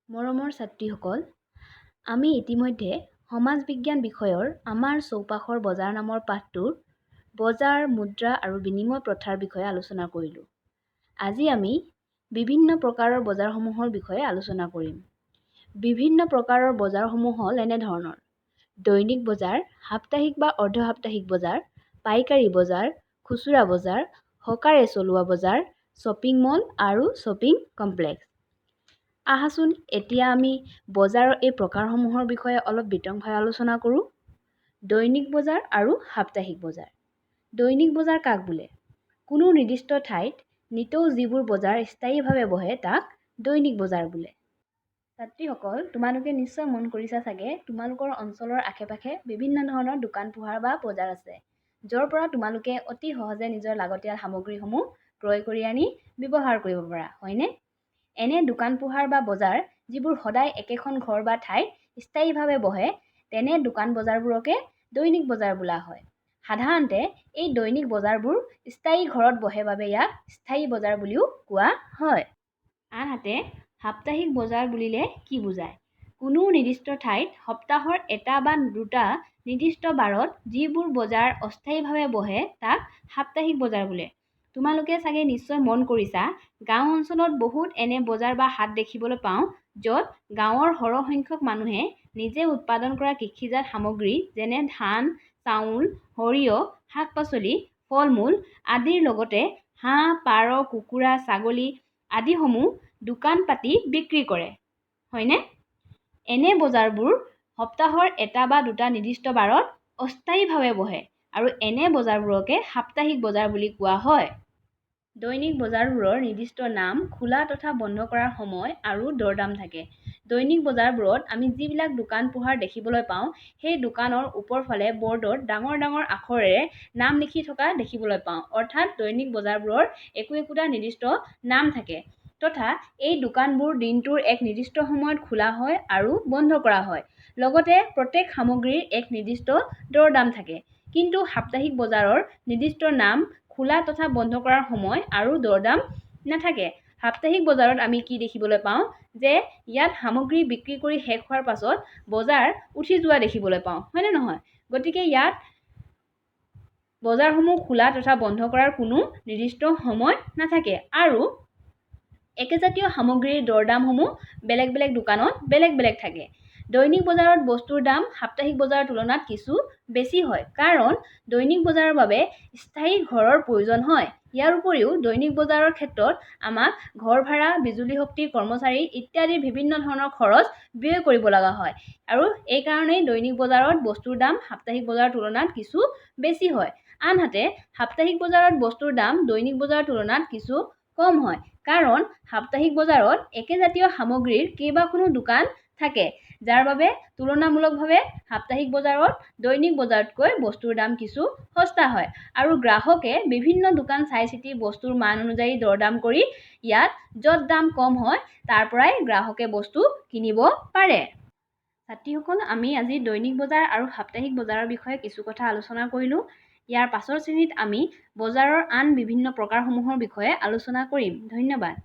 মৰমৰ ছাত্ৰীসকল, আমি ইতিমধ্যে সমাজ বিজ্ঞান বিষয়ৰ আমাৰ চৌপাশৰ বজাৰ নামৰ পাঠটোৰ বজাৰ, মুদ্ৰা আৰু বিনিময় প্ৰথাৰ বিষয়ে আলোচনা কৰিলোঁ। আজি আমি বিভিন্ন প্ৰকাৰৰ বজাৰসমূহৰ বিষয়ে আলোচনা কৰিম। বিভিন্ন প্ৰকাৰৰ বজাৰসমূহ হ'ল এনেধৰণৰ: দৈনিক বজাৰ, সাপ্তাহিক বা অৰ্ধ-সাপ্তাহিক বজাৰ, পাইকাৰী বজাৰ, খুচুৰা বজাৰ, হকাৰে চলোৱা বজাৰ, শ্বপিং মল আৰু শ্বপিং কমপ্লেক্স। আহাচোন এতিয়া আমি বজাৰৰ এই প্ৰকাৰসমূহৰ বিষয়ে অলপ বিতংভাৱে আলোচনা কৰোঁ। দৈনিক বজাৰ আৰু সাপ্তাহিক বজাৰ। দৈনিক বজাৰ কাক বোলে? কোনো নিৰ্দিষ্ট ঠাইত নিতৌ যিবোৰ বজাৰ স্থায়ীভাৱে বহে তাক দৈনিক বজাৰ বোলে। ছাত্ৰীসকল, তোমালোকে নিশ্চয় মন কৰিছা চাগে তোমালোকৰ অঞ্চলৰ আশে-পাশে বিভিন্ন ধৰণৰ দোকান পোহাৰ বা বজাৰ আছে, য'ৰ পৰা তোমালোকে অতি সহজে নিজৰ লাগতিয়াল সামগ্ৰীসমূহ ক্ৰয় কৰি আনি ব্যৱহাৰ কৰিব পাৰা, হয়নে? এনে দোকান পোহাৰ বা বজাৰ যিবোৰ সদায় একেখন ঘৰ বা ঠাইত স্থায়ীভাৱে বহে, তেনে দোকান বজাৰবোৰকে দৈনিক বজাৰ বোলা হয়। সাধাৰণতে এই দৈনিক বজাৰবোৰ স্থায়ী ঘৰত বহে বাবে ইয়াক স্থায়ী বজাৰ বুলিও কোৱা হয়। আনহাতে সাপ্তাহিক বজাৰ বুলিলে কি বুজায়? কোনো নিৰ্দিষ্ট ঠাইত সপ্তাহৰ এটা বা দুটা নিৰ্দিষ্ট বাৰত যিবোৰ বজাৰ অস্থায়ীভাৱে বহে তাক সাপ্তাহিক বজাৰ বোলে। তোমালোকে চাগে নিশ্চয় মন কৰিছা, গাঁও অঞ্চলত বহুত এনে বজাৰ বা হাট দেখিবলৈ পাওঁ, য'ত গাঁৱৰ সৰহ সংখ্যক মানুহে নিজে উৎপাদন কৰা কৃষিজাত সামগ্ৰী যেনে ধান, চাউল, সৰিয়হ, শাক-পাচলি, ফল-মূল আদিৰ লগতে হাঁহ, পাৰ, কুকুৰা, ছাগলী আদিসমূহ দোকান পাতি বিক্ৰী কৰে, হয়নে? এনে বজাৰবোৰ সপ্তাহৰ এটা বা দুটা নিৰ্দিষ্ট বাৰত অস্থায়ীভাৱে বহে আৰু এনে বজাৰবোৰকে সাপ্তাহিক বজাৰ বুলি কোৱা হয়। দৈনিক বজাৰবোৰৰ নিৰ্দিষ্ট নাম, খোলা তথা বন্ধ কৰাৰ সময় আৰু দৰদাম থাকে। দৈনিক বজাৰবোৰত আমি যিবিলাক দোকান পোহাৰ দেখিবলৈ পাওঁ, সেই দোকানৰ ওপৰফালে বৰ্ডত ডাঙৰ ডাঙৰ আখৰেৰে নাম লিখি থকা দেখিবলৈ পাওঁ। অৰ্থাৎ দৈনিক বজাৰবোৰৰ একো-একোটা নিৰ্দিষ্ট নাম থাকে তথা এই দোকানবোৰ দিনটোৰ এক নিৰ্দিষ্ট সময়ত খোলা হয় আৰু বন্ধ কৰা হয়। লগতে প্ৰত্যেক সামগ্ৰীৰ এক নিৰ্দিষ্ট দৰদাম থাকে। কিন্তু সাপ্তাহিক বজাৰৰ নিৰ্দিষ্ট নাম, খোলা তথা বন্ধ কৰাৰ সময় আৰু দৰদাম নাথাকে। সাপ্তাহিক বজাৰত আমি কি দেখিবলৈ পাওঁ যে ইয়াত সামগ্ৰী বিক্ৰী কৰি শেষ হোৱাৰ পাছত বজাৰ উঠি যোৱা দেখিবলৈ পাওঁ, হয়নে নহয়? গতিকে ইয়াত বজাৰসমূহ খোলা তথা বন্ধ কৰাৰ কোনো নিৰ্দিষ্ট সময় নাথাকে আৰু একেজাতীয় সামগ্ৰীৰ দৰদামসমূহ বেলেগ বেলেগ দোকানত বেলেগ বেলেগ থাকে। দৈনিক বজাৰত বস্তুৰ দাম সাপ্তাহিক বজাৰৰ তুলনাত কিছু বেছি হয়, কাৰণ দৈনিক বজাৰৰ বাবে স্থায়ী ঘৰৰ প্ৰয়োজন হয়। ইয়াৰ উপৰিও দৈনিক বজাৰৰ ক্ষেত্ৰত আমাক ঘৰ ভাড়া, বিজুলী শক্তি, কৰ্মচাৰী ইত্যাদিৰ বিভিন্ন ধৰণৰ খৰচ ব্যয় কৰিব লগা হয় আৰু এই কাৰণেই দৈনিক বজাৰত বস্তুৰ দাম সাপ্তাহিক বজাৰৰ তুলনাত কিছু বেছি হয়। আনহাতে সাপ্তাহিক বজাৰত বস্তুৰ দাম দৈনিক বজাৰৰ তুলনাত কিছু কম হয়, কাৰণ সাপ্তাহিক বজাৰত একেজাতীয় সামগ্ৰীৰ কেইবাখনো দোকান থাকে, যাৰ বাবে তুলনামূলকভাৱে সাপ্তাহিক বজাৰত দৈনিক বজাৰতকৈ বস্তুৰ দাম কিছু সস্তা হয় আৰু গ্ৰাহকে বিভিন্ন দোকান চাই-চিতি বস্তুৰ মান অনুযায়ী দৰদাম কৰি ইয়াত য'ত দাম কম হয় তাৰ পৰাই গ্ৰাহকে বস্তু কিনিব পাৰে। ছাত্ৰীসকল, আমি আজি দৈনিক বজাৰ আৰু সাপ্তাহিক বজাৰৰ বিষয়ে কিছু কথা আলোচনা কৰিলোঁ। ইয়াৰ পাছৰ শ্ৰেণীত আমি বজাৰৰ আন বিভিন্ন প্ৰকাৰসমূহৰ বিষয়ে আলোচনা কৰিম। ধন্যবাদ।